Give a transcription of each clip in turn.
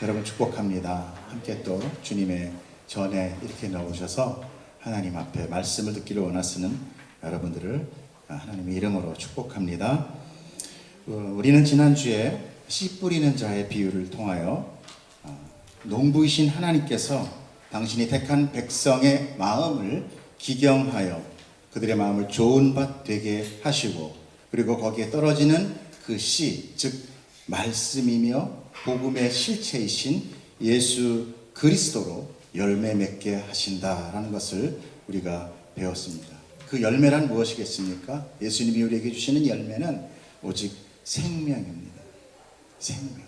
여러분 축복합니다. 함께 또 주님의 전에 이렇게 나오셔서 하나님 앞에 말씀을 듣기를 원하시는 여러분들을 하나님의 이름으로 축복합니다. 우리는 지난주에 씨 뿌리는 자의 비유를 통하여 농부이신 하나님께서 당신이 택한 백성의 마음을 기경하여 그들의 마음을 좋은 밭 되게 하시고, 그리고 거기에 떨어지는 그 씨, 즉 말씀이며 복음의 실체이신 예수 그리스도로 열매 맺게 하신다라는 것을 우리가 배웠습니다. 그 열매란 무엇이겠습니까? 예수님이 우리에게 주시는 열매는 오직 생명입니다. 생명.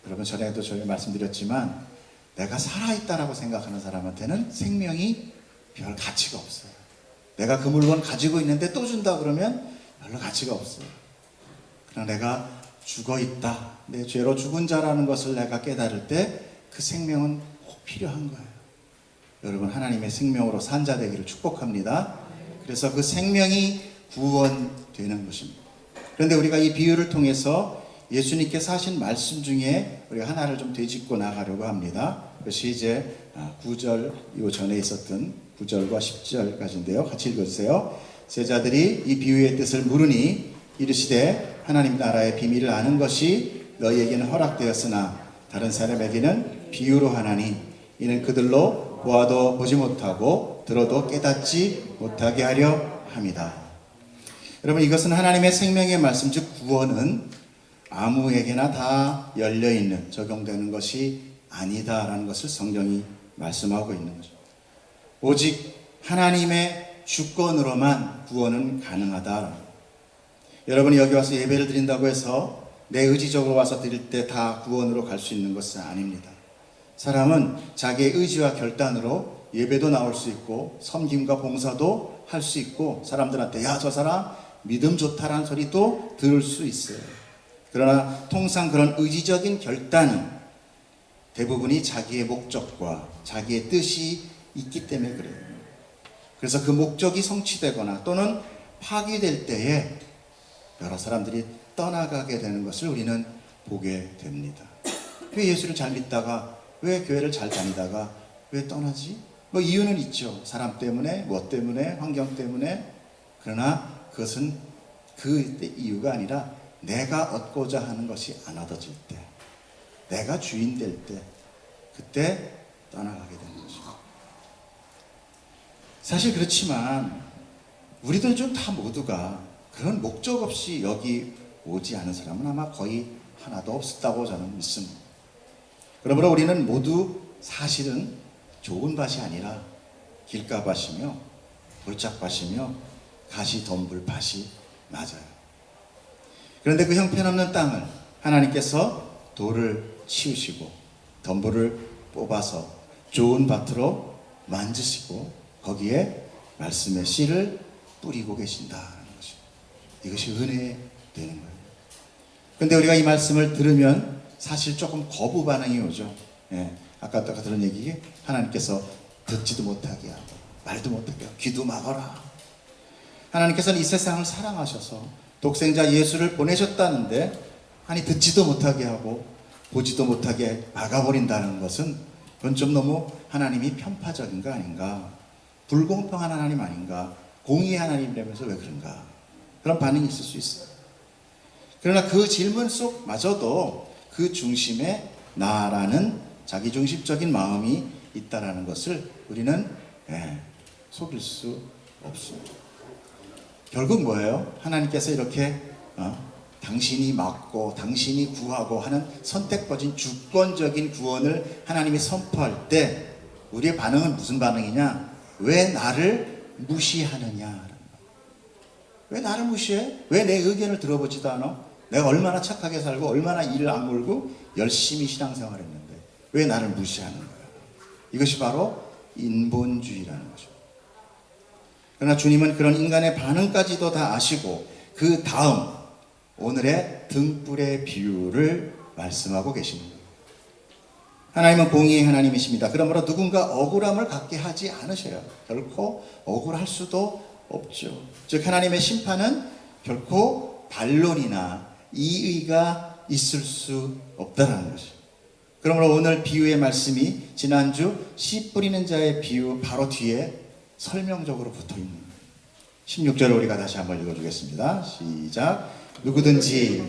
여러분, 전에도 저희 말씀드렸지만 내가 살아있다라고 생각하는 사람한테는 생명이 별 가치가 없어요. 내가 그 물건 가지고 있는데 또 준다 그러면 별로 가치가 없어요. 그러나 내가 죽어있다, 내 죄로 죽은 자라는 것을 내가 깨달을 때 그 생명은 꼭 필요한 거예요. 여러분, 하나님의 생명으로 산 자 되기를 축복합니다. 그래서 그 생명이 구원되는 것입니다. 그런데 우리가 이 비유를 통해서 예수님께서 하신 말씀 중에 우리가 하나를 좀 되짚고 나가려고 합니다. 그것이 이제 9절, 이 전에 있었던 9절과 10절까지인데요. 같이 읽어주세요. 제자들이 이 비유의 뜻을 물으니 이르시되 하나님 나라의 비밀을 아는 것이 너희에게는 허락되었으나 다른 사람에게는 비유로 하나니 이는 그들로 보아도 보지 못하고 들어도 깨닫지 못하게 하려 함이다. 여러분, 이것은 하나님의 생명의 말씀, 즉 구원은 아무에게나 다 열려있는, 적용되는 것이 아니다라는 것을 성경이 말씀하고 있는 거죠. 오직 하나님의 주권으로만 구원은 가능하다. 여러분이 여기 와서 예배를 드린다고 해서 내 의지적으로 와서 드릴 때 다 구원으로 갈 수 있는 것은 아닙니다. 사람은 자기의 의지와 결단으로 예배도 나올 수 있고 섬김과 봉사도 할 수 있고 사람들한테 야, 저 사람 믿음 좋다라는 소리도 들을 수 있어요. 그러나 통상 그런 의지적인 결단은 대부분이 자기의 목적과 자기의 뜻이 있기 때문에 그래요. 그래서 그 목적이 성취되거나 또는 파기될 때에 여러 사람들이 떠나가게 되는 것을 우리는 보게 됩니다. 왜 예수를 잘 믿다가, 왜 교회를 잘 다니다가 왜 떠나지? 뭐 이유는 있죠. 사람 때문에, 무엇 때문에, 환경 때문에. 그러나 그것은 그 이유가 아니라 내가 얻고자 하는 것이 안 얻어질 때, 내가 주인 될 때, 그때 떠나가게 되는 것입니다. 사실 그렇지만 우리들 좀 다 모두가 그런 목적 없이 여기 오지 않은 사람은 아마 거의 하나도 없었다고 저는 믿습니다. 그러므로 우리는 모두 사실은 좋은 밭이 아니라 길가밭이며 돌짝밭이며 가시덤불 밭이 맞아요. 그런데 그 형편없는 땅을 하나님께서 돌을 치우시고 덤불을 뽑아서 좋은 밭으로 만드시고 거기에 말씀의 씨를 뿌리고 계신다는 것입니다. 이것이 은혜의 되는 거예요. 그런데 우리가 이 말씀을 들으면 사실 조금 거부 반응이 오죠. 아까 들은 얘기, 하나님께서 듣지도 못하게 하고 말도 못하게 하고 귀도 막아라. 하나님께서는 이 세상을 사랑하셔서 독생자 예수를 보내셨다는데 아니 듣지도 못하게 하고 보지도 못하게 막아버린다는 것은 그건 좀 너무 하나님이 편파적인 거 아닌가, 불공평한 하나님 아닌가, 공의의 하나님이라면서 왜 그런가, 그런 반응이 있을 수 있어요. 그러나 그 질문 속마저도 그 중심에 나라는 자기중심적인 마음이 있다라는 것을 우리는 속일 수 없습니다. 결국 뭐예요? 하나님께서 이렇게 당신이 막고 당신이 구하고 하는 선택받은 주권적인 구원을 하나님이 선포할 때 우리의 반응은 무슨 반응이냐? 왜 나를 무시하느냐? 왜 나를 무시해? 왜 내 의견을 들어보지도 않아? 내가 얼마나 착하게 살고 얼마나 일을 악물고 열심히 신앙생활 했는데 왜 나를 무시하는 거야? 이것이 바로 인본주의라는 거죠. 그러나 주님은 그런 인간의 반응까지도 다 아시고 그 다음 오늘의 등불의 비유를 말씀하고 계십니다. 하나님은 공의의 하나님이십니다. 그러므로 누군가 억울함을 갖게 하지 않으셔요. 결코 억울할 수도 없죠. 즉 하나님의 심판은 결코 반론이나 이의가 있을 수 없다는 것이죠. 그러므로 오늘 비유의 말씀이 지난주 씨 뿌리는 자의 비유 바로 뒤에 설명적으로 붙어 있는 거예요. 16절을 우리가 다시 한번 읽어주겠습니다. 시작. 누구든지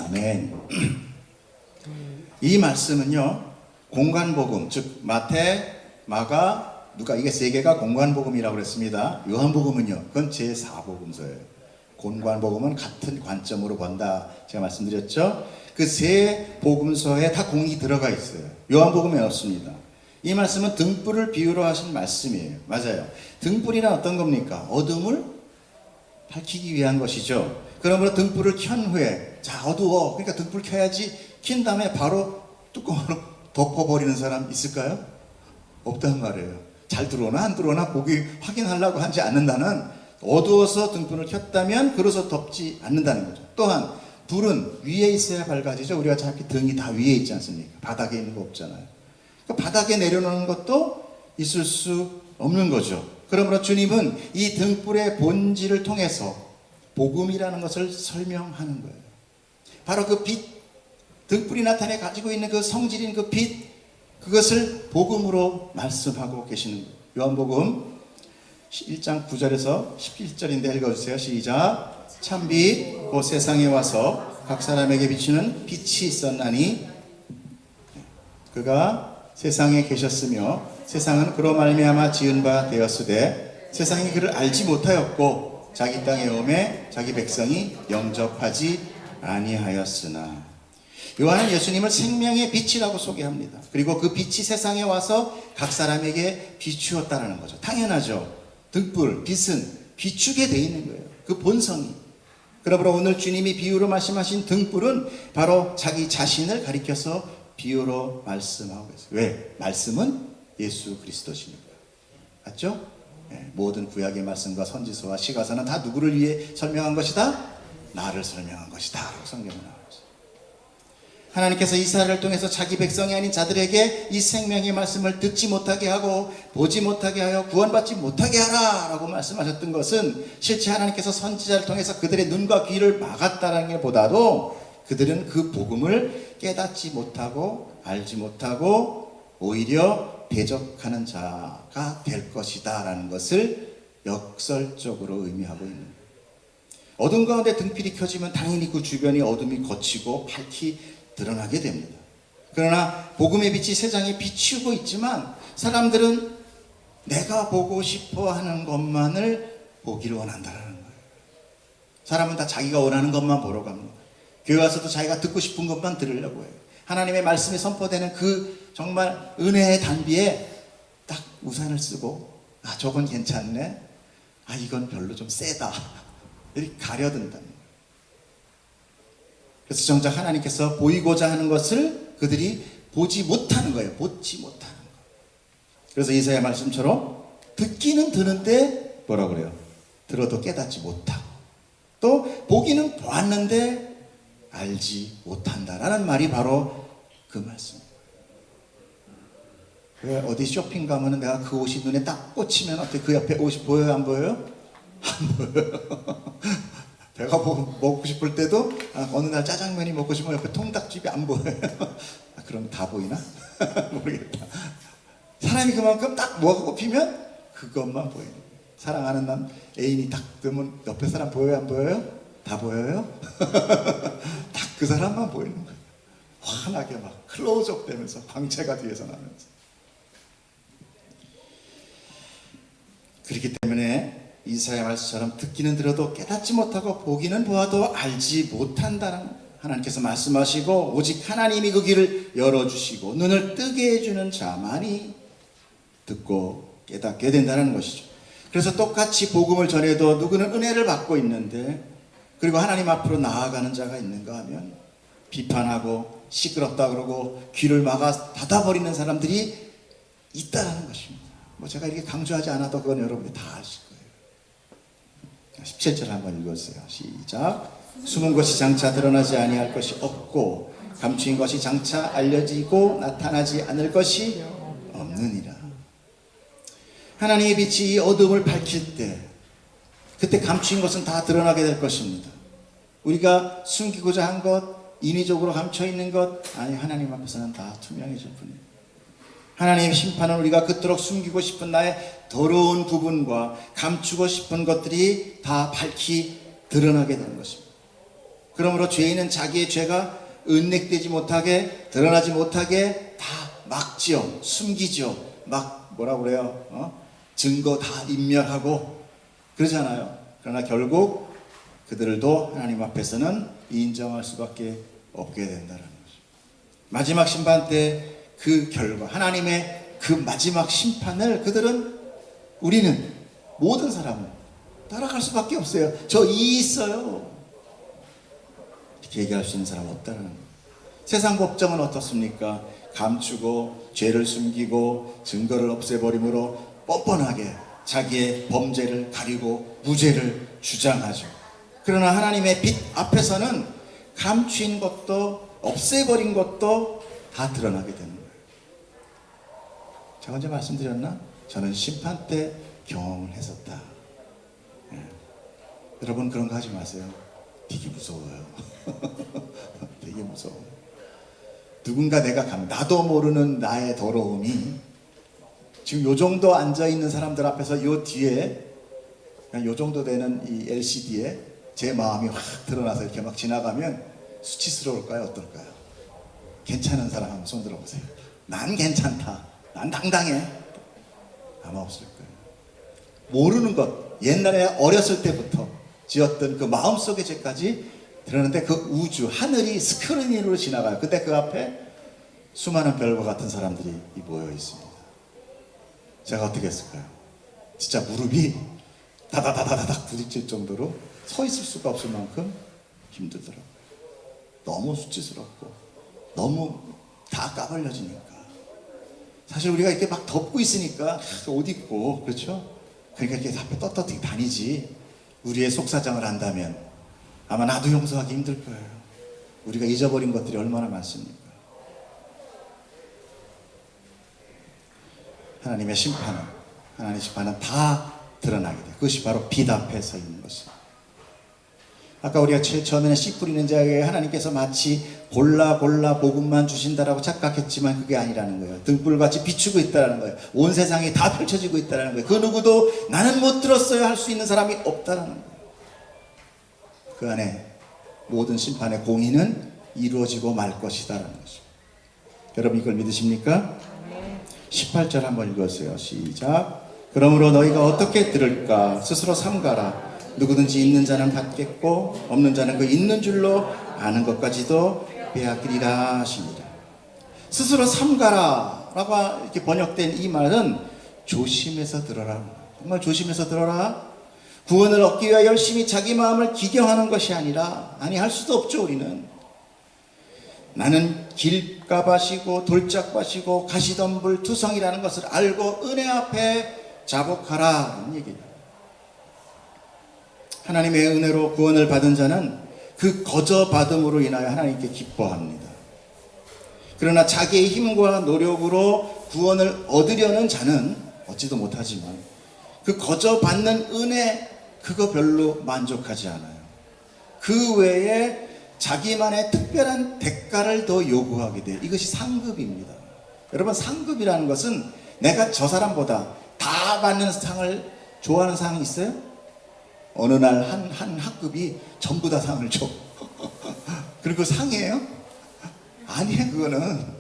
아멘. 이 말씀은요, 공관복음, 즉 마태, 마가, 누가, 이게 세 개가 공관복음이라고 그랬습니다. 요한복음은요, 그건 제4복음서예요. 공관복음은 같은 관점으로 본다, 제가 말씀드렸죠. 그 세 복음서에 다 공이 들어가 있어요. 요한복음에 없습니다. 이 말씀은 등불을 비유로 하신 말씀이에요. 맞아요. 등불이란 어떤 겁니까? 어둠을 밝히기 위한 것이죠. 그러므로 등불을 켠 후에, 자, 어두워, 그러니까 등불 켜야지, 킨 다음에 바로 뚜껑으로 덮어버리는 사람 있을까요? 없단 말이에요. 잘 들어오나 안 들어오나 보기 확인하려고 하지 않는다는, 어두워서 등불을 켰다면 그래서 덮지 않는다는 거죠. 또한 불은 위에 있어야 밝아지죠. 우리가 어차피 등이 다 위에 있지 않습니까? 바닥에 있는 거 없잖아요. 그러니까 바닥에 내려놓는 것도 있을 수 없는 거죠. 그러므로 주님은 이 등불의 본질을 통해서 복음이라는 것을 설명하는 거예요. 바로 그 빛, 등불이 나타내 가지고 있는 그 성질인 그 빛, 그것을 복음으로 말씀하고 계시는 거예요. 요한복음 1장 9절에서 11절인데 읽어주세요. 시작. 참빛 곧 세상에 와서 각 사람에게 비추는 빛이 있었나니 그가 세상에 계셨으며 세상은 그로 말미암아 지은 바 되었으되 세상이 그를 알지 못하였고 자기 땅에 오매 자기 백성이 영접하지 아니하였으나. 요한은 예수님을 생명의 빛이라고 소개합니다. 그리고 그 빛이 세상에 와서 각 사람에게 비추었다는 거죠. 당연하죠. 등불, 빛은 비추게 돼 있는 거예요. 그 본성이. 그러므로 오늘 주님이 비유로 말씀하신 등불은 바로 자기 자신을 가리켜서 비유로 말씀하고 있어요. 왜? 말씀은 예수 그리스도시니까. 맞죠? 네, 모든 구약의 말씀과 선지서와 시가서는 다 누구를 위해 설명한 것이다? 나를 설명한 것이다 라고 성경은 나와요. 하나님께서 이스라엘을 통해서 자기 백성이 아닌 자들에게 이 생명의 말씀을 듣지 못하게 하고 보지 못하게 하여 구원받지 못하게 하라 라고 말씀하셨던 것은 실제 하나님께서 선지자를 통해서 그들의 눈과 귀를 막았다는 것보다도 그들은 그 복음을 깨닫지 못하고 알지 못하고 오히려 대적하는 자가 될 것이다 라는 것을 역설적으로 의미하고 있는 거예요. 어둠 가운데 등불이 켜지면 당연히 그 주변이 어둠이 걷히고 밝히 드러나게 됩니다. 그러나 복음의 빛이 세상에 비추고 있지만 사람들은 내가 보고 싶어 하는 것만을 보기를 원한다는 거예요. 사람은 다 자기가 원하는 것만 보러 갑니다. 교회 와서도 자기가 듣고 싶은 것만 들으려고 해요. 하나님의 말씀이 선포되는 그 정말 은혜의 단비에 딱 우산을 쓰고, 아, 저건 괜찮네, 아, 이건 별로 좀 세다, 이렇게 가려든다는 거예요. 그래서 정작 하나님께서 보이고자 하는 것을 그들이 보지 못하는 거예요. 보지 못하는 거. 그래서 이사야 말씀처럼 듣기는 드는데 뭐라고 그래요? 들어도 깨닫지 못하고, 또 보기는 보았는데 알지 못한다라는 말이 바로 그 말씀입니다. 왜 어디 쇼핑 가면은 내가 그 옷이 눈에 딱 꽂히면 어때? 그 옆에 옷이 보여요? 안 보여요? 안 보여요. 배가 먹고 싶을 때도 어느 날 짜장면이 먹고 싶으면 옆에 통닭집이 안 보여요. 그럼 다 보이나? 모르겠다. 사람이 그만큼 딱 뭐가 꼽히면 그것만 보이는 거예요. 사랑하는 남 애인이 딱 뜨면 옆에 사람 보여요? 안 보여요? 다 보여요? 딱 그 사람만 보이는 거예요. 환하게 막 클로즈업 되면서 광채가 뒤에서 나면서. 그렇기 때문에 이사야 말씀처럼 듣기는 들어도 깨닫지 못하고 보기는 보아도 알지 못한다는 하나님께서 말씀하시고, 오직 하나님이 그 귀를 열어주시고 눈을 뜨게 해주는 자만이 듣고 깨닫게 된다는 것이죠. 그래서 똑같이 복음을 전해도 누구는 은혜를 받고 있는데, 그리고 하나님 앞으로 나아가는 자가 있는가 하면 비판하고 시끄럽다 그러고 귀를 막아 닫아버리는 사람들이 있다는 것입니다. 뭐 제가 이렇게 강조하지 않아도 그건 여러분이 다 아실 거예요. 17절 한번 읽어주세요. 시작. 숨은 것이 장차 드러나지 아니할 것이 없고 감추인 것이 장차 알려지고 나타나지 않을 것이 없느니라. 하나님의 빛이 이 어둠을 밝힐 때 그때 감추인 것은 다 드러나게 될 것입니다. 우리가 숨기고자 한 것, 인위적으로 감춰 있는 것, 아니 하나님 앞에서는 다 투명해질 뿐이에요. 하나님의 심판은 우리가 그토록 숨기고 싶은 나의 더러운 부분과 감추고 싶은 것들이 다 밝히 드러나게 되는 것입니다. 그러므로 죄인은 자기의 죄가 은닉되지 못하게, 드러나지 못하게 다 막지요, 숨기죠. 막 뭐라 그래요? 증거 다 인멸하고 그러잖아요. 그러나 결국 그들도 하나님 앞에서는 인정할 수밖에 없게 된다는 거죠. 마지막 심판 때 그 결과, 하나님의 그 마지막 심판을 우리는 모든 사람은 따라갈 수밖에 없어요. 저 이 있어요. 이렇게 얘기할 수 있는 사람은 없다는 거예요. 세상 법정은 어떻습니까? 감추고 죄를 숨기고 증거를 없애버림으로 뻔뻔하게 자기의 범죄를 가리고 무죄를 주장하죠. 그러나 하나님의 빛 앞에서는 감추인 것도 없애버린 것도 다 드러나게 되는 거예요. 제가 언제 말씀드렸나? 저는 심판 때 경험을 했었다. 예. 여러분 그런 거 하지 마세요. 되게 무서워요. 되게 무서워요. 누군가 나도 모르는 나의 더러움이 지금 요 정도 앉아있는 사람들 앞에서 요 뒤에 그냥 요 정도 되는 이 LCD에 제 마음이 확 드러나서 이렇게 막 지나가면 수치스러울까요? 어떨까요? 괜찮은 사람 한번 손 들어보세요. 난 괜찮다. 난 당당해. 아마 없을 거예요. 모르는 것, 옛날에 어렸을 때부터 지었던 그 마음속의 죄까지 드러나는데 그 우주, 하늘이 스크린으로 지나가요. 근데 그 앞에 수많은 별과 같은 사람들이 모여 있습니다. 제가 어떻게 했을까요? 진짜 무릎이 다다다다닥 부딪힐 정도로 서 있을 수가 없을 만큼 힘들더라고요. 너무 수치스럽고 너무 다 까발려지니까. 사실 우리가 이렇게 막 덮고 있으니까 옷 입고 그렇죠? 그러니까 이렇게 앞에 떳떳하게 다니지. 우리의 속사정을 안다면 아마 나도 용서하기 힘들 거예요. 우리가 잊어버린 것들이 얼마나 많습니까? 하나님의 심판은 다 드러나게 돼요. 그것이 바로 빛 앞에 서 있는 것입니다. 아까 우리가 처음에는 씨 뿌리는 자에게 하나님께서 마치 골라 복음만 주신다라고 착각했지만 그게 아니라는 거예요. 등불같이 비추고 있다는 거예요. 온 세상이 다 펼쳐지고 있다는 거예요. 그 누구도 나는 못 들었어요 할 수 있는 사람이 없다는 거예요. 그 안에 모든 심판의 공의는 이루어지고 말 것이다라는 것입니다. 여러분 이걸 믿으십니까? 18절 한번 읽으세요. 시작. 그러므로 너희가 어떻게 들을까? 스스로 삼가라. 누구든지 있는 자는 받겠고 없는 자는 그 있는 줄로 아는 것까지도 빼앗기리라 하시니라. 스스로 삼가라 라고 이렇게 번역된 이 말은 조심해서 들어라. 정말 조심해서 들어라. 구원을 얻기 위해 열심히 자기 마음을 기경하는 것이 아니라, 아니 할 수도 없죠. 우리는 나는 길가밭이고 돌짝밭이고 가시덤불 투성이라는 것을 알고 은혜 앞에 자복하라는 얘기예요. 하나님의 은혜로 구원을 받은 자는 그 거저 받음으로 인하여 하나님께 기뻐합니다. 그러나 자기의 힘과 노력으로 구원을 얻으려는 자는 얻지도 못하지만 그 거저 받는 은혜 그거 별로 만족하지 않아요. 그 외에 자기만의 특별한 대가를 더 요구하게 돼요. 이것이 상급입니다. 여러분 상급이라는 것은 내가 저 사람보다 다 받는 상을 좋아하는 상이 있어요? 어느 날 한 학급이 전부 다 상을 줘. 그리고 상이에요? 아니에요. 그거는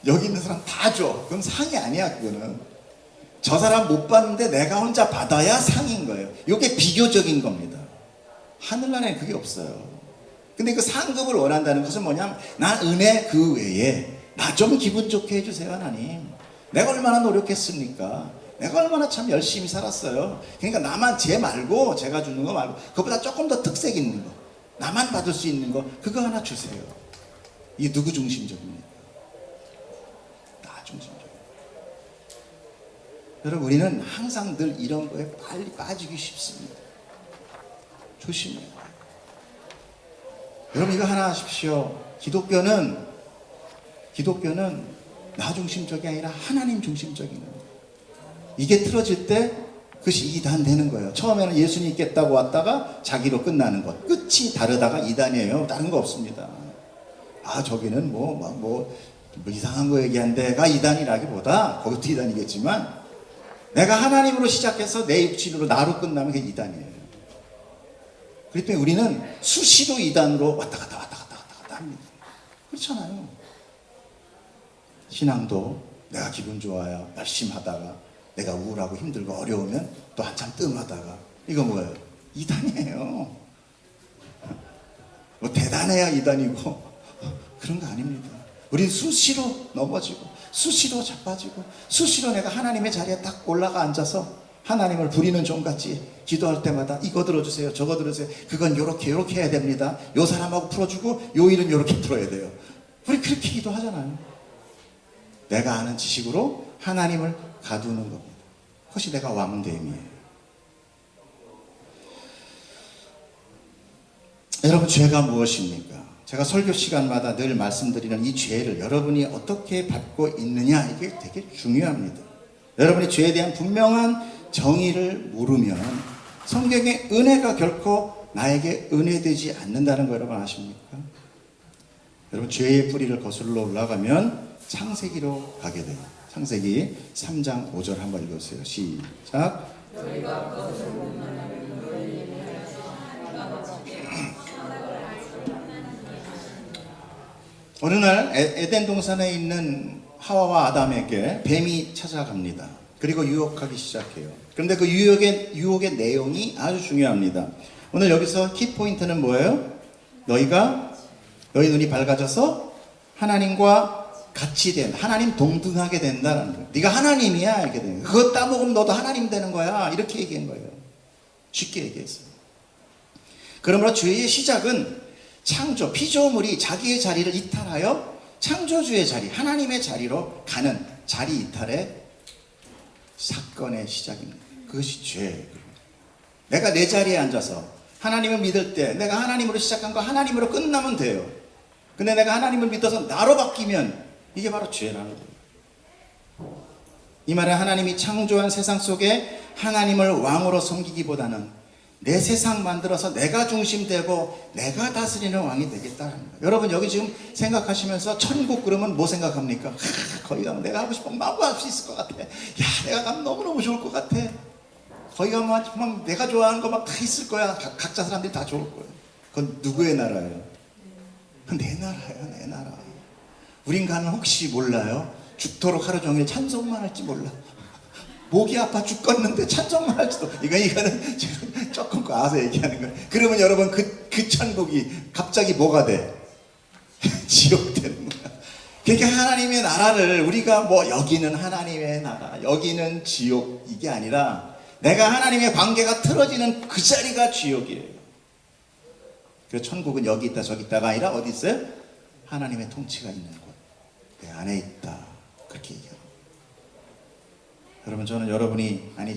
여기 있는 사람 다 줘. 그럼 상이 아니야. 그거는 저 사람 못 받는데 내가 혼자 받아야 상인 거예요. 이게 비교적인 겁니다. 하늘나라에 그게 없어요. 근데 그 상급을 원한다는 것은 뭐냐면 난 은혜 그 외에 나 좀 기분 좋게 해주세요. 하나님 내가 얼마나 노력했습니까? 내가 얼마나 참 열심히 살았어요. 그러니까 나만 쟤 말고 제가 주는 거 말고 그보다 조금 더 특색 있는 거, 나만 받을 수 있는 거 그거 하나 주세요. 이게 누구 중심적입니까? 나 중심적. 여러분 우리는 항상 늘 이런 거에 빨리 빠지기 쉽습니다. 조심해요. 여러분 이거 하나 하십시오. 기독교는 나 중심적이 아니라 하나님 중심적인 거예요. 이게 틀어질 때 그것이 이단 되는 거예요. 처음에는 예수님 있겠다고 왔다가 자기로 끝나는 것. 끝이 다르다가 이단이에요. 다른 거 없습니다. 아, 저기는 뭐 이상한 거 얘기한데가 이단이라기보다, 거기도 이단이겠지만, 내가 하나님으로 시작해서 내 육신으로 나로 끝나면 그게 이단이에요. 그렇기 때문에 우리는 수시로 이단으로 왔다 갔다 합니다. 그렇잖아요. 신앙도 내가 기분 좋아야 열심히 하다가 내가 우울하고 힘들고 어려우면 또 한참 뜸하다가, 이거 뭐예요? 이단이에요. 뭐 대단해야 이단이고 그런 거 아닙니다. 우린 수시로 넘어지고 수시로 자빠지고 수시로 내가 하나님의 자리에 딱 올라가 앉아서 하나님을 부리는 종같이 기도할 때마다 이거 들어주세요, 저거 들어주세요, 그건 요렇게 해야 됩니다, 요 사람하고 풀어주고 요 일은 요렇게 들어야 돼요. 우리 그렇게 기도하잖아요. 내가 아는 지식으로 하나님을 가두는 겁니다. 그것이 내가 왕됨이에요. 여러분, 죄가 무엇입니까? 제가 설교 시간마다 늘 말씀드리는 이 죄를 여러분이 어떻게 받고 있느냐, 이게 되게 중요합니다. 여러분이 죄에 대한 분명한 정의를 모르면 성경의 은혜가 결코 나에게 은혜되지 않는다는 거 여러분 아십니까? 여러분, 죄의 뿌리를 거슬러 올라가면 창세기로 가게 돼요. 창세기 3장 5절 한번 읽어주세요. 시작. 어느 날 에덴 동산에 있는 하와와 아담에게 뱀이 찾아갑니다. 그리고 유혹하기 시작해요. 그런데 그 유혹의 내용이 아주 중요합니다. 오늘 여기서 키포인트는 뭐예요? 너희 눈이 밝아져서 하나님과 같이 하나님 동등하게 된다는 거예요. 네가 하나님이야, 이렇게 되는 거예요. 그거 따먹으면 너도 하나님 되는 거야, 이렇게 얘기한 거예요. 쉽게 얘기했어요. 그러므로 죄의 시작은 창조, 피조물이 자기의 자리를 이탈하여 창조주의 자리, 하나님의 자리로 가는 자리 이탈의 사건의 시작입니다. 그것이 죄예요. 내가 내 자리에 앉아서 하나님을 믿을 때 내가 하나님으로 시작한 거 하나님으로 끝나면 돼요. 근데 내가 하나님을 믿어서 나로 바뀌면 이게 바로 죄라는 거예요. 이 말은 하나님이 창조한 세상 속에 하나님을 왕으로 섬기기보다는 내 세상 만들어서 내가 중심되고 내가 다스리는 왕이 되겠다는 거예요. 여러분, 여기 지금 생각하시면서 천국 그러면 뭐 생각합니까? 거기 가면 내가 하고 싶으면 마구 할 수 있을 것 같아. 야, 내가 가면 너무너무 좋을 것 같아. 거기 가면 막 내가 좋아하는 거 막 다 있을 거야. 각자 사람들이 다 좋을 거예요. 그건 누구의 나라예요? 그건 내 나라예요, 내 나라. 우린 가면 혹시 몰라요? 죽도록 하루 종일 찬송만 할지 몰라. 목이 아파 죽겠는데 찬송만 할지도. 이거는 지금 조금 과서 얘기하는 거예요. 그러면 여러분, 그 천국이 갑자기 뭐가 돼? 지옥 되는 거야. 그러니까 하나님의 나라를 우리가 뭐 여기는 하나님의 나라, 여기는 지옥, 이게 아니라 내가 하나님의 관계가 틀어지는 그 자리가 지옥이에요. 그래서 천국은 여기 있다 저기 있다가 아니라 어디 있어요? 하나님의 통치가 있는 곳, 내 안에 있다, 그렇게 얘기합니다. 여러분, 저는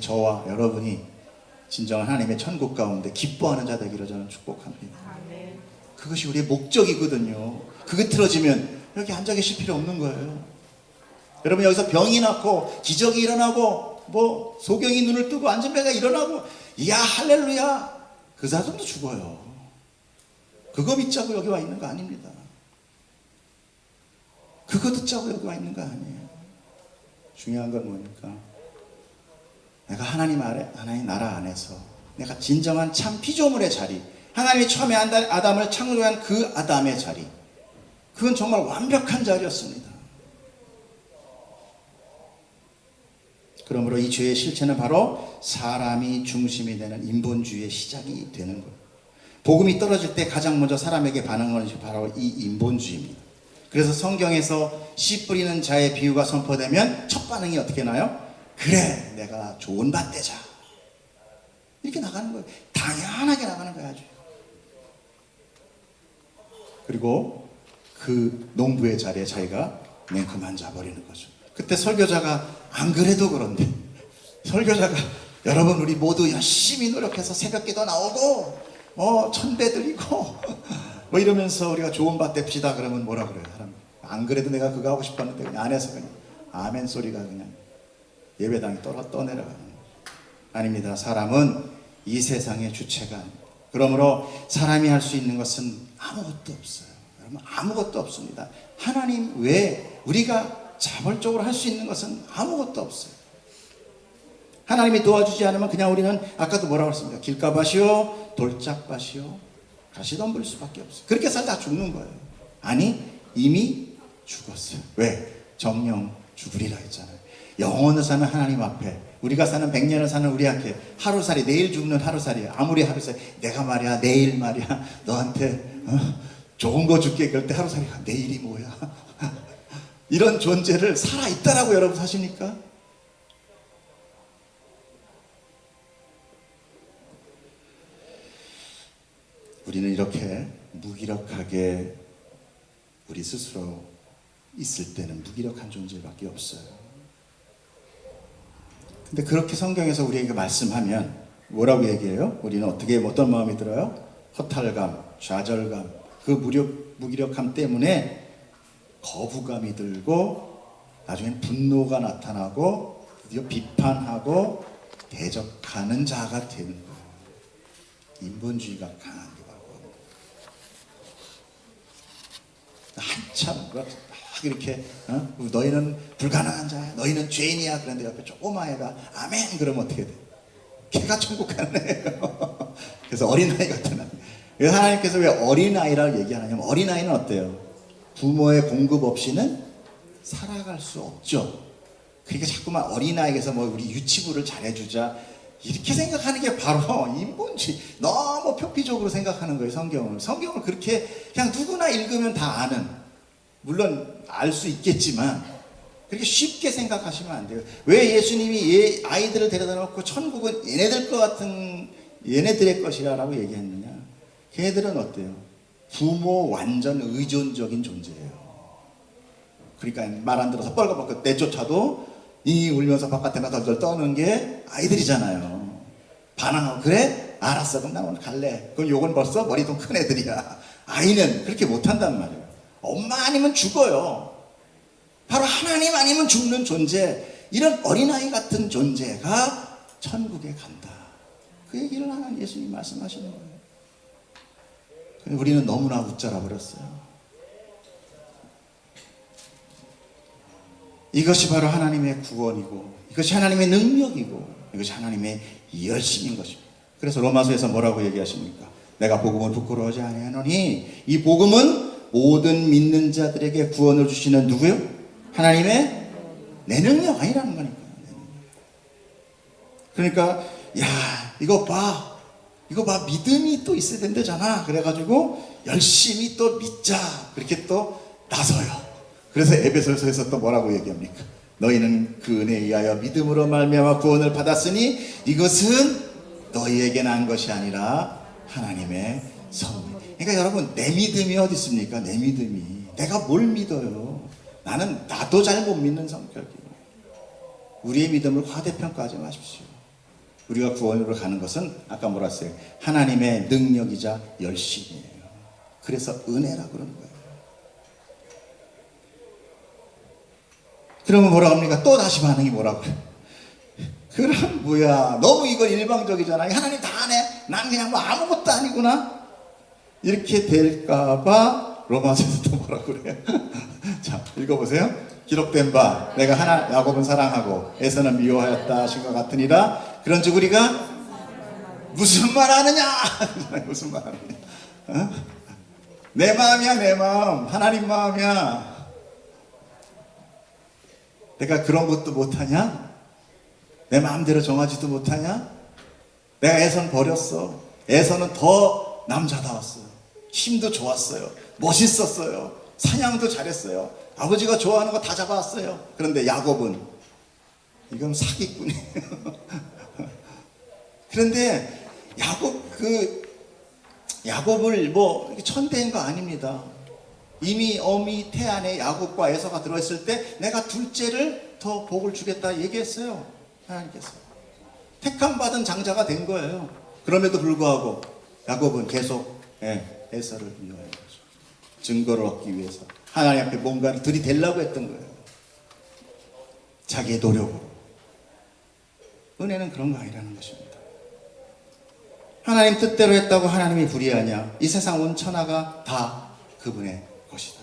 저와 여러분이 진정한 하나님의 천국 가운데 기뻐하는 자 되기를 저는 축복합니다. 그것이 우리의 목적이거든요. 그게 틀어지면 여기 앉아 계실 필요 없는 거예요. 여러분, 여기서 병이 낫고 기적이 일어나고 뭐 소경이 눈을 뜨고 앉은 배가 일어나고, 이야 할렐루야, 그 사람도 죽어요. 그거 믿자고 여기 와 있는 거 아닙니다. 그거 듣자고 여기 와 있는 거 아니에요. 중요한 건 뭡니까? 내가 하나님 나라 안에서 내가 진정한 참 피조물의 자리, 하나님이 처음에 아담을 창조한 그 아담의 자리, 그건 정말 완벽한 자리였습니다. 그러므로 이 죄의 실체는 바로 사람이 중심이 되는 인본주의의 시작이 되는 거예요. 복음이 떨어질 때 가장 먼저 사람에게 반응하는 것이 바로 이 인본주의입니다. 그래서 성경에서 씨 뿌리는 자의 비유가 선포되면 첫 반응이 어떻게 나요? 그래, 내가 좋은 밭 되자, 이렇게 나가는 거예요. 당연하게 나가는 거야, 아주. 그리고 그 농부의 자리에 자기가 냉큼 앉아버리는 거죠. 그때 설교자가 안 그래도 그런데, 설교자가 여러분 우리 모두 열심히 노력해서 새벽기도 나오고 천배 드리고 뭐 이러면서 우리가 좋은 밭 됩시다 그러면 뭐라 그래요? 사람, 안 그래도 내가 그거 하고 싶었는데 그냥 안 해서 그냥 아멘 소리가 그냥 예배당에 떠내려가는 거예요. 아닙니다. 사람은 이 세상의 주체가 아닙니다. 그러므로 사람이 할 수 있는 것은 아무것도 없어요. 여러분, 아무것도 없습니다. 하나님 외에 우리가 자발적으로 할 수 있는 것은 아무것도 없어요. 하나님이 도와주지 않으면 그냥 우리는 아까도 뭐라고 했습니까? 길가밭이요 돌짝밭이요 가시덤불일 수밖에 없어요. 그렇게 살다 죽는 거예요. 아니 이미 죽었어요. 왜? 정령 죽으리라 했잖아요. 영원을 사는 하나님 앞에, 우리가 사는 100년을 사는 우리 앞에 하루살이, 내일 죽는 하루살이, 아무리 하루살이, 내가 말이야 내일 말이야 너한테 좋은 거 줄게 그럴 때 하루살이가 내일이 뭐야 이런 존재를 살아있다라고 여러분 사십니까? 우리는 이렇게 무기력하게 우리 스스로 있을 때는 무기력한 존재밖에 없어요. 근데 그렇게 성경에서 우리에게 말씀하면 뭐라고 얘기해요? 우리는 어떤 마음이 들어요? 허탈감, 좌절감, 그 무기력함 때문에 거부감이 들고 나중엔 분노가 나타나고 드디어 비판하고 대적하는 자가 되는 거예요. 인본주의가 강한 게 바로 한참 막 이렇게 너희는 불가능한 자야, 너희는 죄인이야. 그런데 옆에 조그마 애가 아멘 그러면 어떻게 돼? 걔가 천국 가는 애예요. 그래서 어린아이 같은 아이. 그래서 하나님께서 왜 어린아이라고 얘기하냐면, 어린아이는 어때요? 부모의 공급 없이는 살아갈 수 없죠. 그러니까 자꾸만 어린아이에서 뭐 우리 유치부를 잘해주자 이렇게 생각하는 게 바로 인본주의. 너무 표피적으로 생각하는 거예요. 성경을 그렇게 그냥 누구나 읽으면 다 아는, 물론 알 수 있겠지만 그렇게 쉽게 생각하시면 안 돼요. 왜 예수님이 아이들을 데려다 놓고 천국은 얘네들의 것이라고 얘기했느냐? 걔들은 어때요? 부모 완전 의존적인 존재예요. 그러니까 말 안 들어서 뻘거벗고 내쫓아도 이 울면서 바깥에 나덜덜 떠는 게 아이들이잖아요. 반항하고 그래? 알았어 그럼 나 오늘 갈래. 그럼 요건 벌써 머리통 큰 애들이야. 아이는 그렇게 못한단 말이에요. 엄마 아니면 죽어요. 바로 하나님 아니면 죽는 존재, 이런 어린아이 같은 존재가 천국에 간다. 그 얘기를 하나님 예수님이 말씀하시는 거예요. 우리는 너무나 웃자라 버렸어요. 이것이 바로 하나님의 구원이고, 이것이 하나님의 능력이고, 이것이 하나님의 열심인 것입니다. 그래서 로마서에서 뭐라고 얘기하십니까? 내가 복음을 부끄러워하지 아니하노니 이 복음은 모든 믿는 자들에게 구원을 주시는 누구요? 하나님의 내 능력 아니라는 거니까. 그러니까 이거 봐 믿음이 또 있어야 된다잖아. 그래가지고 열심히 또 믿자 그렇게 또 나서요. 그래서 에베소서에서 또 뭐라고 얘기합니까? 너희는 그 은혜에 의하여 믿음으로 말미암아 구원을 받았으니 이것은 너희에게 난 것이 아니라 하나님의 선물. 그러니까 여러분, 내 믿음이 어디 있습니까? 내 믿음이, 내가 뭘 믿어요? 나도 잘 못 믿는 성격이에요. 우리의 믿음을 과대평가하지 마십시오. 우리가 구원으로 가는 것은 아까 뭐라 했어요? 하나님의 능력이자 열심이에요. 그래서 은혜라 그러는 거예요. 그러면 뭐라고 합니까? 또 다시 반응이 뭐라고 그래요? 그럼 뭐야, 너무 이건 일방적이잖아. 하나님 다 하네, 난 그냥 뭐 아무것도 아니구나, 이렇게 될까봐 로마서에서 또 뭐라고 그래요? 자, 읽어보세요. 기록된 바 내가 야곱은 사랑하고 에서는 미워하였다 하신 것 같으니라. 그런즉 우리가 무슨 말 하느냐? 무슨 말 하느냐? 내 마음이야, 내 마음. 하나님 마음이야. 내가 그런 것도 못하냐? 내 마음대로 정하지도 못하냐? 내가 에선 버렸어. 에서는 더 남자다웠어요. 힘도 좋았어요. 멋있었어요. 사냥도 잘했어요. 아버지가 좋아하는 거 다 잡아왔어요. 그런데 야곱은 이건 사기꾼이에요. 그런데 야곱을 뭐 천대인 거 아닙니다. 이미 어미 태안에 야곱과 에서가 들어있을 때 내가 둘째를 더 복을 주겠다 얘기했어요. 하나님께서 택함 받은 장자가 된 거예요. 그럼에도 불구하고 야곱은 계속 에서를 미워해요. 증거를 얻기 위해서 하나님 앞에 뭔가를 들이대려고 했던 거예요. 자기의 노력으로. 은혜는 그런 거 아니라는 것입니다. 하나님 뜻대로 했다고 하나님이 불의하냐? 이 세상 온 천하가 다 그분의 것이다.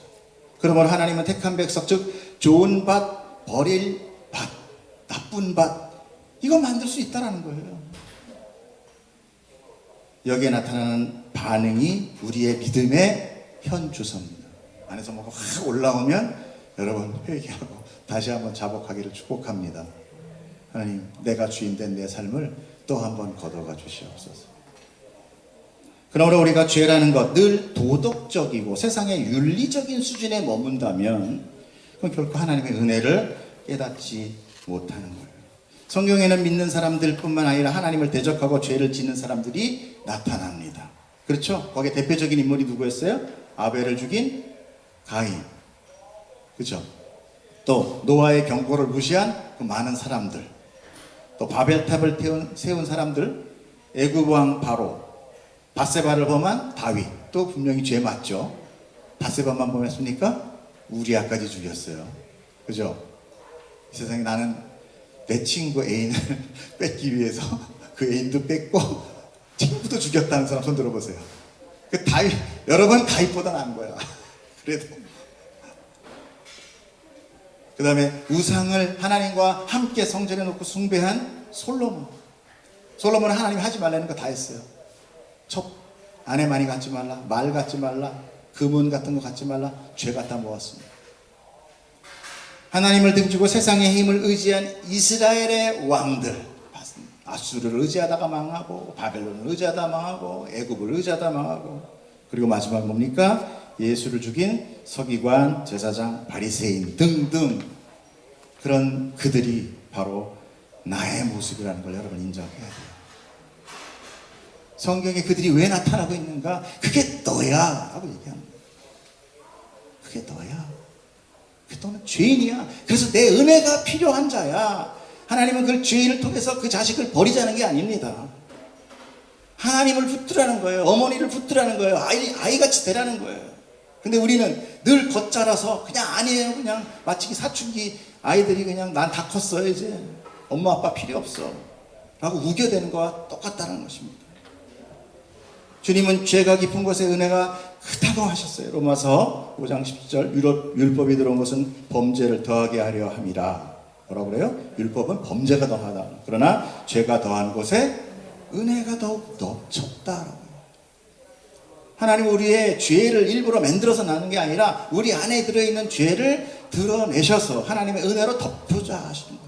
그러므로 하나님은 택한 백성, 즉 좋은 밭, 버릴 밭, 나쁜 밭, 이거 만들 수 있다는 거예요. 여기에 나타나는 반응이 우리의 믿음의 현주소입니다. 안에서 뭐가 확 올라오면 여러분 회개하고 다시 한번 자복하기를 축복합니다. 하나님, 내가 주인된 내 삶을 또 한번 걷어가 주시옵소서. 그러므로 우리가 죄라는 것, 늘 도덕적이고 세상의 윤리적인 수준에 머문다면 그건 결코 하나님의 은혜를 깨닫지 못하는 거예요. 성경에는 믿는 사람들뿐만 아니라 하나님을 대적하고 죄를 짓는 사람들이 나타납니다. 그렇죠? 거기에 대표적인 인물이 누구였어요? 아벨을 죽인 가인. 그렇죠? 또 노아의 경고를 무시한 그 많은 사람들, 또 바벨탑을 세운 사람들, 애굽 왕 바로, 밧세바를 범한 다윗, 또 분명히 죄 맞죠. 밧세바만 범했습니까? 우리아까지 죽였어요. 그죠? 이 세상에 나는 내 친구 애인을 뺏기 위해서 그 애인도 뺏고 친구도 죽였다는 사람 손 들어보세요. 그 다윗, 여러분 다윗보다 나은 거야. 그래도. 그 다음에 우상을 하나님과 함께 성전에 놓고 숭배한 솔로몬. 솔로몬은 하나님이 하지 말라는 거 다 했어요. 아내 많이 갖지 말라, 말 갖지 말라, 금은 같은 거 갖지 말라, 죄 갖다 모았습니다. 하나님을 등지고 세상의 힘을 의지한 이스라엘의 왕들, 아수르를 의지하다가 망하고, 바벨론을 의지하다 망하고, 애굽을 의지하다 망하고, 그리고 마지막 뭡니까? 예수를 죽인 서기관, 제사장, 바리새인 등등, 그런 그들이 바로 나의 모습이라는 걸 여러분 인정해야 돼요. 성경에 그들이 왜 나타나고 있는가? 그게 너야 하고 얘기합니다. 그게 너야. 너는 죄인이야. 그래서 내 은혜가 필요한 자야. 하나님은 그 죄인을 통해서 그 자식을 버리자는 게 아닙니다. 하나님을 붙들라는 거예요. 어머니를 붙들라는 거예요. 아이같이 되라는 거예요. 근데 우리는 늘 겉자라서 그냥 아니에요. 그냥 마치 사춘기 아이들이 그냥 난 다 컸어요 이제. 엄마 아빠 필요 없어 라고 우겨대는 거와 똑같다는 것입니다. 주님은 죄가 깊은 곳에 은혜가 크다고 하셨어요. 로마서 5장 10절, 율법이 들어온 것은 범죄를 더하게 하려 함이라. 뭐라고 그래요? 율법은 범죄가 더하다. 그러나 죄가 더한 곳에 은혜가 더욱 넘쳤다. 하나님은 우리의 죄를 일부러 만들어서 나는 게 아니라 우리 안에 들어있는 죄를 드러내셔서 하나님의 은혜로 덮으자 하시는 거예요.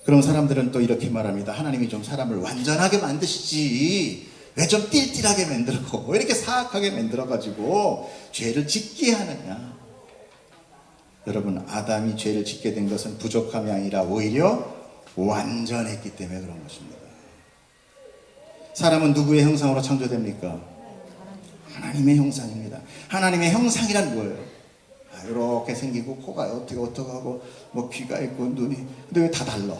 그럼 사람들은 또 이렇게 말합니다. 하나님이 좀 사람을 완전하게 만드시지 왜 좀 띨띨하게 만들고 왜 이렇게 사악하게 만들어가지고 죄를 짓게 하느냐. 여러분, 아담이 죄를 짓게 된 것은 부족함이 아니라 오히려 완전했기 때문에 그런 것입니다. 사람은 누구의 형상으로 창조됩니까? 하나님의 형상입니다. 하나님의 형상이란 뭐예요? 이렇게 생기고 코가 어떻게 하고 뭐 귀가 있고 눈이, 근데 왜 다 달라?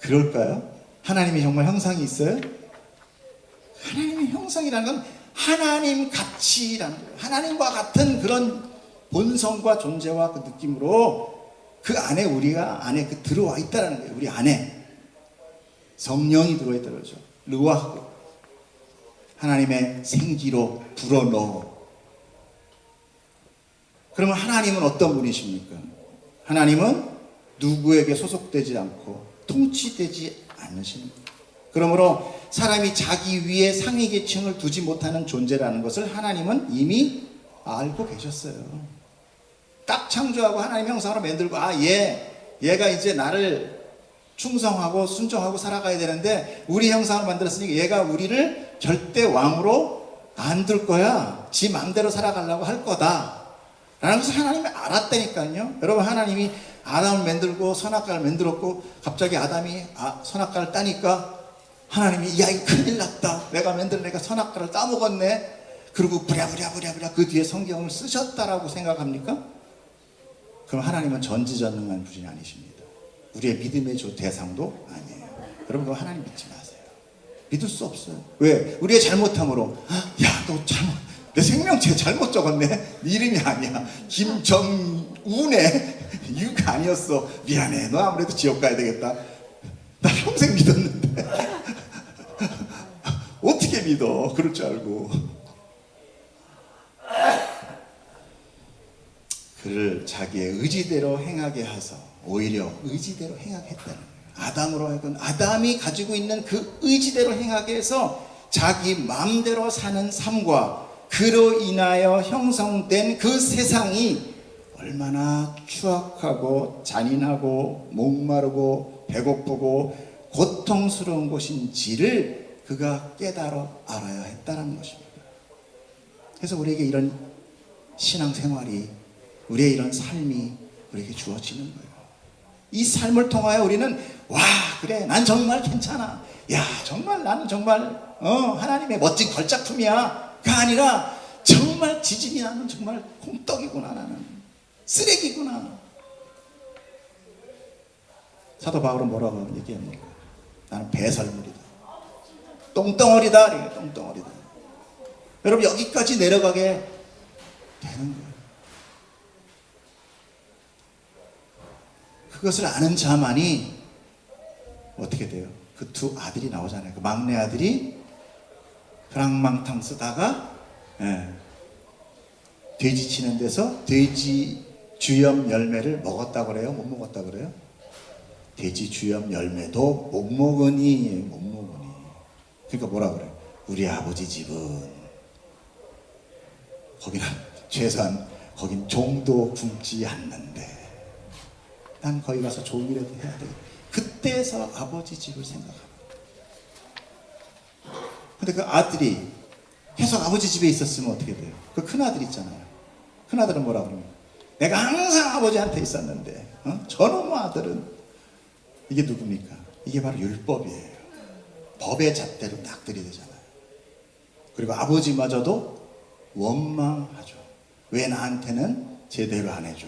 그럴까요? 하나님이 정말 형상이 있어요? 하나님의 형상이라는 건 하나님 같이라는 거예요. 하나님과 같은 그런 본성과 존재와 그 느낌으로 그 안에 우리가 안에 그 들어와 있다라는 거예요. 우리 안에 성령이 들어와 있다는 거죠. 르와흐, 하나님의 생기로 불어넣어. 그러면 하나님은 어떤 분이십니까? 하나님은 누구에게 소속되지 않고 통치되지 않으십니다. 그러므로 사람이 자기 위에 상위 계층을 두지 못하는 존재라는 것을 하나님은 이미 알고 계셨어요. 딱 창조하고 하나님 형상으로 만들고 얘가 이제 나를 충성하고 순종하고 살아가야 되는데 우리 형상으로 만들었으니까 얘가 우리를 절대 왕으로 안 둘 거야. 지 마음대로 살아가려고 할 거다 라는 것을 하나님이 알았다니까요. 여러분, 하나님이 아담을 만들고 선악과를 만들었고 갑자기 아담이 선악과를 따니까 하나님이 야, 이거 큰일 났다. 내가 만든 내가 선악과를 따먹었네. 그리고 부랴부랴 그 뒤에 성경을 쓰셨다라고 생각합니까? 그럼 하나님은 전지전능한 분이 아니십니다. 우리의 믿음의 대상도 아니에요. 여러분, 그거 하나님 믿지 마세요. 믿을 수 없어요. 왜? 우리의 잘못함으로 야, 너 내 생명체 잘못 적었네. 네 이름이 아니야. 김정운에 유가 아니었어. 미안해. 너 아무래도 지옥 가야 되겠다. 나 평생 믿었는데. 어떻게 믿어? 그럴 줄 알고. 그를 자기의 의지대로 행하게 하서 오히려 의지대로 행하게 했다는 거예요. 아담으로 하여금 아담이 가지고 있는 그 의지대로 행하게 해서 자기 마음대로 사는 삶과 그로 인하여 형성된 그 세상이 얼마나 추악하고 잔인하고 목마르고 배고프고 고통스러운 곳인지를 그가 깨달아 알아야 했다는 것입니다. 그래서 우리에게 이런 신앙생활이, 우리의 이런 삶이 우리에게 주어지는 거예요. 이 삶을 통하여 우리는 와, 그래, 난 정말 괜찮아. 야, 정말 나는 정말 하나님의 멋진 걸작품이야. 가 아니라 정말 지진이 나는 정말 콩떡이구나. 나는 쓰레기구나. 사도 바울은 뭐라고 얘기합니까? 나는 배설물이다. 똥덩어리다. 똥덩어리다. 여러분, 여기까지 내려가게 되는 거예요. 그것을 아는 자만이 어떻게 돼요? 그 두 아들이 나오잖아요. 그 막내 아들이 그랑망탕 쓰다가 돼지 치는 데서 돼지 주염 열매를 먹었다고 그래요? 못 먹었다고 그래요? 돼지 주염 열매도 못 먹으니. 그러니까 뭐라 그래요? 우리 아버지 집은 거기는 최소한 거긴 종도 굶지 않는데 난 거기 가서 종이라도 해야 돼. 그때서 아버지 집을 생각합니다. 근데 그 아들이 계속 아버지 집에 있었으면 어떻게 돼요? 그 큰아들 있잖아요. 큰아들은 뭐라 그럽니까? 내가 항상 아버지한테 있었는데 저놈의 아들은, 이게 누굽니까? 이게 바로 율법이에요. 법의 잣대로 딱 들이대잖아요. 그리고 아버지마저도 원망하죠. 왜 나한테는 제대로 안 해줘?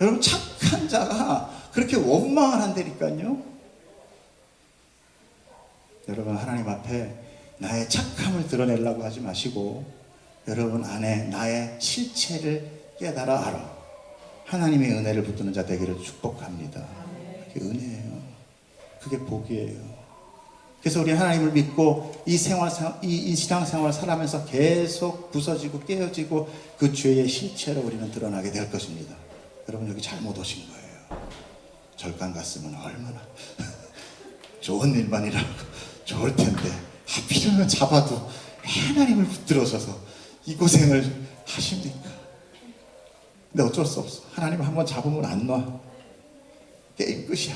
여러분, 착한 자가 그렇게 원망을 한다니까요. 여러분, 하나님 앞에 나의 착함을 드러내려고 하지 마시고 여러분 안에 나의 실체를 깨달아 알아 하나님의 은혜를 붙드는 자 되기를 축복합니다. 그게 은혜예요. 그게 복이에요. 그래서 우리 하나님을 믿고 이 신앙생활 살아가면서 계속 부서지고 깨어지고 그 죄의 실체로 우리는 드러나게 될 것입니다. 여러분, 여기 잘못 오신 거예요. 절간 갔으면 얼마나 좋은 일만 일하고 좋을 텐데 하필이면 잡아도 하나님을 붙들어서서 이 고생을 하십니까? 근데 어쩔 수 없어. 하나님 한번 잡으면 안 놔. 게임 끝이야.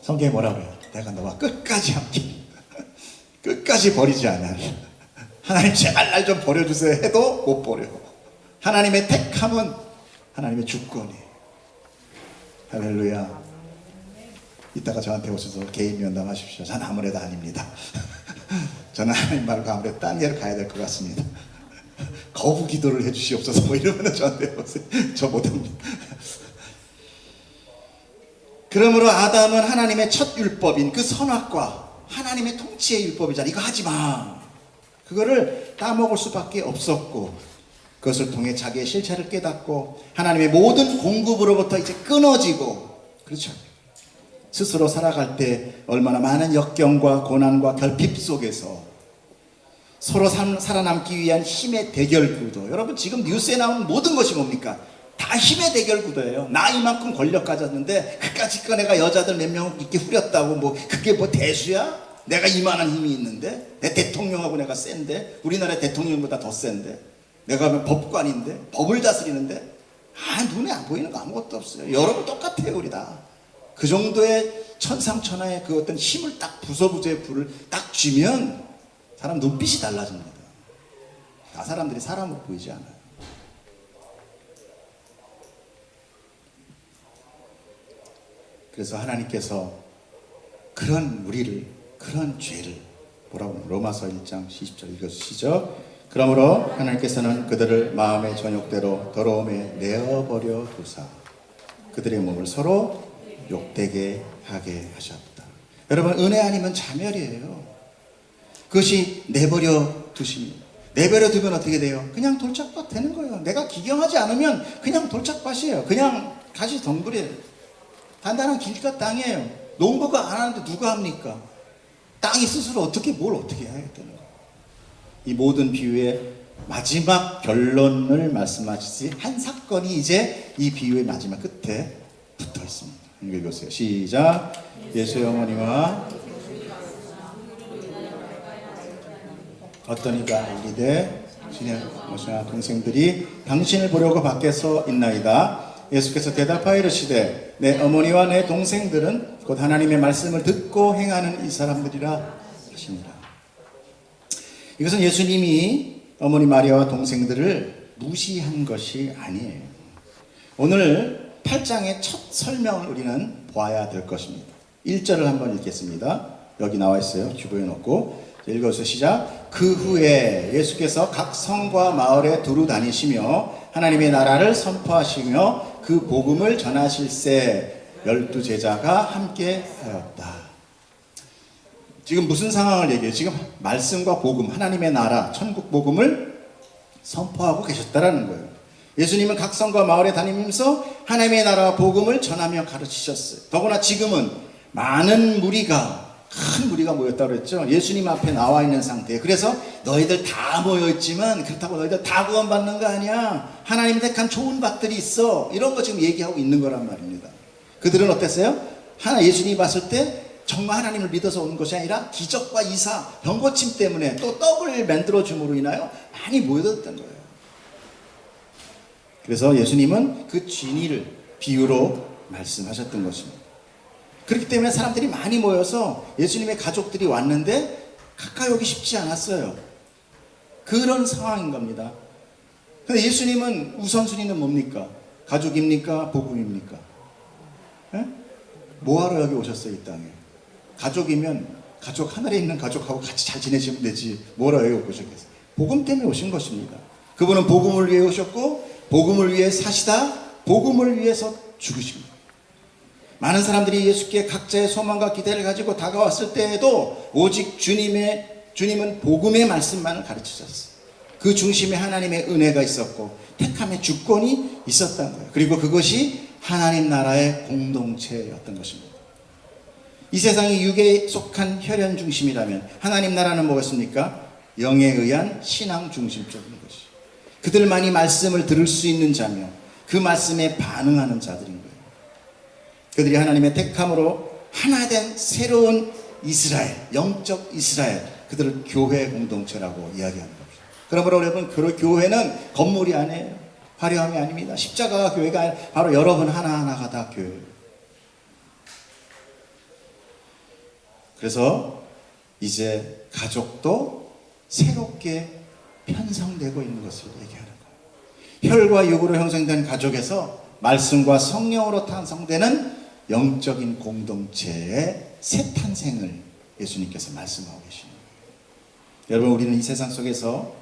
성경에 뭐라고 해요? 내가 너와 끝까지 함께 끝까지 버리지 않아. 하나님 제발 날 좀 버려주세요 해도 못 버려. 하나님의 택함은 하나님의 주권이에요. 할렐루야. 이따가 저한테 오셔서 개인 면담하십시오. 저는 아무래도 아닙니다. 저는 하나님 말고 아무래도 딴 데를 가야 될 것 같습니다. 거부 기도를 해주시옵소서 뭐 이러면 저한테 오세요. 저 못합니다. 그러므로 아담은 하나님의 첫 율법인 그 선악과 하나님의 통치의 율법이잖아. 이거 하지 마. 그거를 따먹을 수밖에 없었고 그것을 통해 자기의 실체를 깨닫고 하나님의 모든 공급으로부터 이제 끊어지고, 그렇죠. 스스로 살아갈 때 얼마나 많은 역경과 고난과 결핍 속에서 서로 살아남기 위한 힘의 대결 구도. 여러분, 지금 뉴스에 나오는 모든 것이 뭡니까? 다 힘의 대결 구도예요. 나 이만큼 권력 가졌는데 그까짓 거 내가 여자들 몇 명 이렇게 후렸다고 뭐 그게 뭐 대수야? 내가 이만한 힘이 있는데, 내 대통령하고 내가 센데, 우리나라 대통령보다 더 센데, 내가 법관인데, 법을 다스리는데, 눈에 안 보이는 거 아무것도 없어요. 여러분 똑같아요. 우리 다 그 정도의 천상천하의 그 어떤 힘을 딱 부서부재의 불을 딱 쥐면 사람 눈빛이 달라집니다. 다 사람들이 사람으로 보이지 않아요. 그래서 하나님께서 그런 우리를, 그런 죄를 뭐라고 하면 로마서 1장 20절 읽어주시죠. 그러므로 하나님께서는 그들을 마음의 전욕대로 더러움에 내어버려 두사 그들의 몸을 서로 욕되게 하게 하셨다. 여러분, 은혜 아니면 자멸이에요. 그것이 내버려 두십니다. 내버려 두면 어떻게 돼요? 그냥 돌짝밭 되는 거예요. 내가 기경하지 않으면 그냥 돌짝밭이에요. 그냥 가시 덩굴이에요. 단단한 길가 땅이에요. 농부가 안 하는데 누가 합니까? 땅이 스스로 뭘 어떻게 해야겠다는 거예요. 이 모든 비유의 마지막 결론을 말씀하시지 한 사건이 이제 이 비유의 마지막 끝에 붙어 있습니다. 읽어보세요. 시작. 예수의 어머니와 어떤 이가 이르되 주님 모시나 동생들이 당신을 보려고 밖에서 있나이다. 예수께서 대답하여 이르시되 내 어머니와 내 동생들은 곧 하나님의 말씀을 듣고 행하는 이 사람들이라 하시니라. 이것은 예수님이 어머니 마리아와 동생들을 무시한 것이 아니에요. 오늘 8장의 첫 설명을 우리는 보아야 될 것입니다. 1절을 한번 읽겠습니다. 여기 나와 있어요. 주보에 놓고 읽어서 시작. 그 후에 예수께서 각 성과 마을에 두루 다니시며 하나님의 나라를 선포하시며 그 복음을 전하실새 12 제자가 함께 하였다. 지금 무슨 상황을 얘기해요? 지금 말씀과 복음, 하나님의 나라, 천국 복음을 선포하고 계셨다라는 거예요. 예수님은 각 성과 마을에 다니면서 하나님의 나라와 복음을 전하며 가르치셨어요. 더구나 지금은 많은 무리가, 큰 무리가 모였다고 그랬죠. 예수님 앞에 나와 있는 상태에. 그래서 너희들 다 모여있지만 그렇다고 너희들 다 구원받는 거 아니야. 하나님이 택한 좋은 박들이 있어. 이런 거 지금 얘기하고 있는 거란 말입니다. 그들은 어땠어요? 예수님이 봤을 때 정말 하나님을 믿어서 온 것이 아니라 기적과 이사, 병고침 때문에 또 떡을 만들어 줌으로 인하여 많이 모여들었던 거예요. 그래서 예수님은 그 진리를 비유로 말씀하셨던 것입니다. 그렇기 때문에 사람들이 많이 모여서 예수님의 가족들이 왔는데 가까이 오기 쉽지 않았어요. 그런 상황인 겁니다. 근데 예수님은 우선순위는 뭡니까? 가족입니까? 복음입니까? 에? 뭐하러 여기 오셨어요, 이 땅에? 가족이면 가족, 하늘에 있는 가족하고 같이 잘 지내시면 되지. 뭐하러 여기 오셨겠어요? 복음 때문에 오신 것입니다. 그분은 복음을 위해 오셨고 복음을 위해 사시다 복음을 위해서 죽으십니다. 많은 사람들이 예수께 각자의 소망과 기대를 가지고 다가왔을 때에도 오직 주님은 복음의 말씀만을 가르치셨어요. 그 중심에 하나님의 은혜가 있었고 택함의 주권이 있었던 거예요. 그리고 그것이 하나님 나라의 공동체였던 것입니다. 이 세상이 육에 속한 혈연 중심이라면 하나님 나라는 뭐겠습니까? 영에 의한 신앙 중심적인 것이. 그들만이 말씀을 들을 수 있는 자며 그 말씀에 반응하는 자들인 거예요. 그들이 하나님의 택함으로 하나된 새로운 이스라엘, 영적 이스라엘, 그들을 교회 공동체라고 이야기하는 겁니다. 그러므로 여러분, 그 교회는 건물이 아니에요. 화려함이 아닙니다. 십자가가 교회가 아니라 바로 여러분 하나하나가 다 교회예요. 그래서 이제 가족도 새롭게 편성되고 있는 것을 얘기하는 거예요. 혈과 육으로 형성된 가족에서 말씀과 성령으로 탄성되는 영적인 공동체의 새 탄생을 예수님께서 말씀하고 계십니다. 여러분, 우리는 이 세상 속에서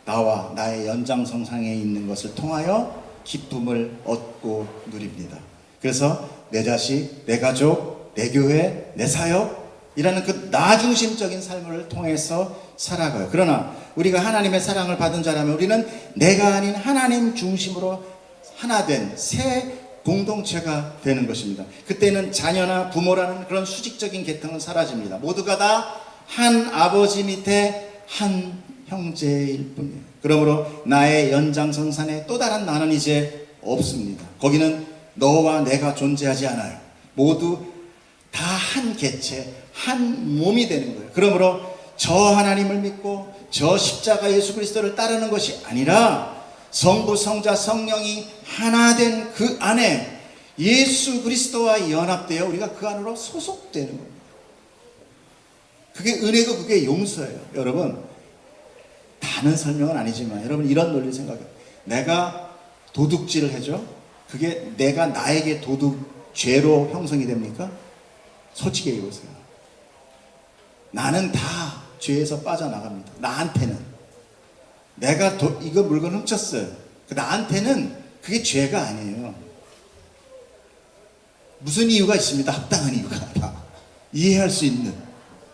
나와 나의 연장선상에 있는 것을 통하여 기쁨을 얻고 누립니다. 그래서 내 자식, 내 가족, 내 교회, 내 사역 이라는 그 나 중심적인 삶을 통해서 살아가요. 그러나 우리가 하나님의 사랑을 받은 자라면 우리는 내가 아닌 하나님 중심으로 하나 된 새 공동체가 되는 것입니다. 그때는 자녀나 부모라는 그런 수직적인 계통은 사라집니다. 모두가 다 한 아버지 밑에 한 형제일 뿐이에요. 그러므로 나의 연장선상에 또 다른 나는 이제 없습니다. 거기는 너와 내가 존재하지 않아요. 모두 다 한 개체, 한 몸이 되는 거예요. 그러므로 저 하나님을 믿고 저 십자가 예수 그리스도를 따르는 것이 아니라 성부, 성자, 성령이 하나 된 그 안에 예수 그리스도와 연합되어 우리가 그 안으로 소속되는 겁니다. 그게 은혜고 그게 용서예요. 여러분, 다는 설명은 아니지만 여러분 이런 논리 생각해요. 내가 도둑질을 해줘? 그게 내가 나에게 죄로 형성이 됩니까? 솔직히 얘기해보세요. 나는 다 죄에서 빠져나갑니다. 나한테는. 내가 이거 물건 훔쳤어요. 나한테는 그게 죄가 아니에요. 무슨 이유가 있습니다. 합당한 이유가 다 이해할 수 있는.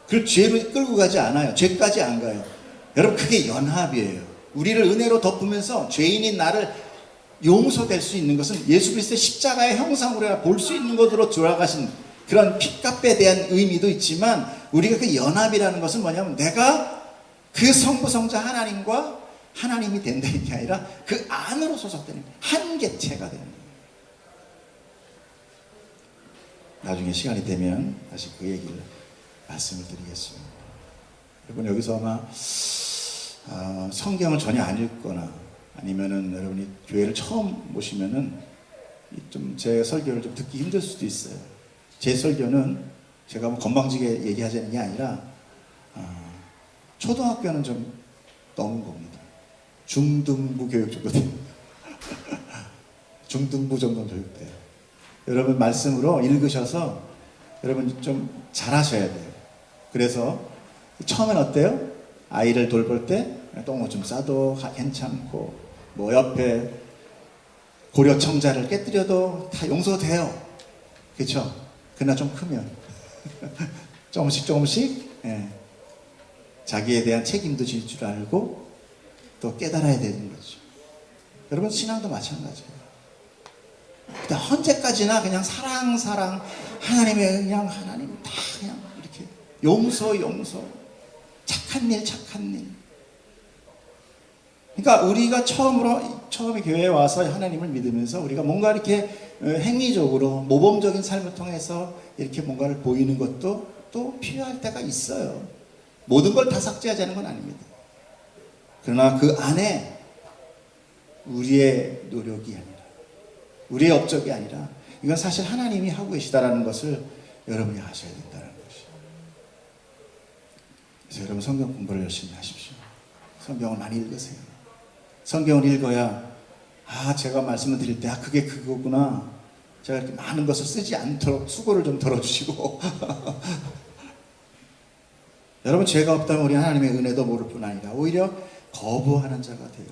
그걸 죄로 끌고 가지 않아요. 죄까지 안 가요. 여러분, 그게 연합이에요. 우리를 은혜로 덮으면서 죄인인 나를 용서될 수 있는 것은 예수 그리스도의 십자가의 형상으로 볼 수 있는 것으로 돌아가신 그런 핏값에 대한 의미도 있지만, 우리가 그 연합이라는 것은 뭐냐면 내가 그 성부성자 하나님과 하나님이 된다는 게 아니라 그 안으로 소속되는 한 개체가 되는 거예요. 나중에 시간이 되면 다시 그 얘기를 말씀을 드리겠습니다. 여러분, 여기서 아마 성경을 전혀 안 읽거나 아니면은 여러분이 교회를 처음 오시면은 좀 제 설교를 좀 듣기 힘들 수도 있어요. 제 설교는 제가 뭐 건방지게 얘기하자는 게 아니라 초등학교는 좀 넘은 겁니다. 중등부 교육 정도 돼요. 중등부 정도 교육돼요. 여러분, 말씀으로 읽으셔서 여러분 좀 잘하셔야 돼요. 그래서 처음엔 어때요? 아이를 돌볼 때 똥을 좀 싸도 괜찮고, 뭐 옆에 고려 청자를 깨뜨려도 다 용서돼요. 그렇죠? 그러나 좀 크면 조금씩 자기에 대한 책임도 질 줄 알고 또 깨달아야 되는 거죠. 여러분, 신앙도 마찬가지예요. 언제까지나 그냥 사랑 하나님의 그냥 하나님 다 그냥 이렇게 용서 착한 일. 그러니까 우리가 처음에 교회에 와서 하나님을 믿으면서 우리가 뭔가 이렇게 행위적으로 모범적인 삶을 통해서 이렇게 뭔가를 보이는 것도 또 필요할 때가 있어요. 모든 걸 다 삭제하자는 건 아닙니다. 그러나 그 안에 우리의 노력이 아니라, 우리의 업적이 아니라, 이건 사실 하나님이 하고 계시다라는 것을 여러분이 아셔야 된다는 것이죠. 그래서 여러분, 성경 공부를 열심히 하십시오. 성경을 많이 읽으세요. 성경을 읽어야 제가 말씀을 드릴 때 그게 그거구나, 제가 이렇게 많은 것을 쓰지 않도록 수고를 좀 덜어주시고 여러분, 죄가 없다면 우리 하나님의 은혜도 모를 뿐 아니라 오히려 거부하는 자가 돼요.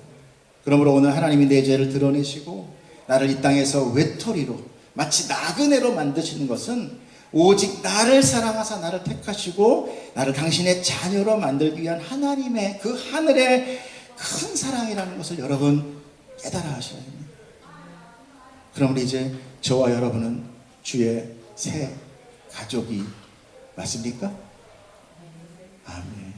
그러므로 오늘 하나님이 내 죄를 드러내시고 나를 이 땅에서 외톨이로, 마치 나그네로 만드시는 것은 오직 나를 사랑하사 나를 택하시고 나를 당신의 자녀로 만들기 위한 하나님의 그 하늘의 큰 사랑이라는 것을 여러분 깨달아 하셔야 됩니다. 그럼 우리 이제 저와 여러분은 주의 새 가족이 맞습니까? 아멘.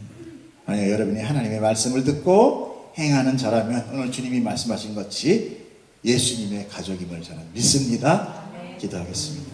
만약 여러분이 하나님의 말씀을 듣고 행하는 자라면 오늘 주님이 말씀하신 것이 예수님의 가족임을 저는 믿습니다. 기도하겠습니다.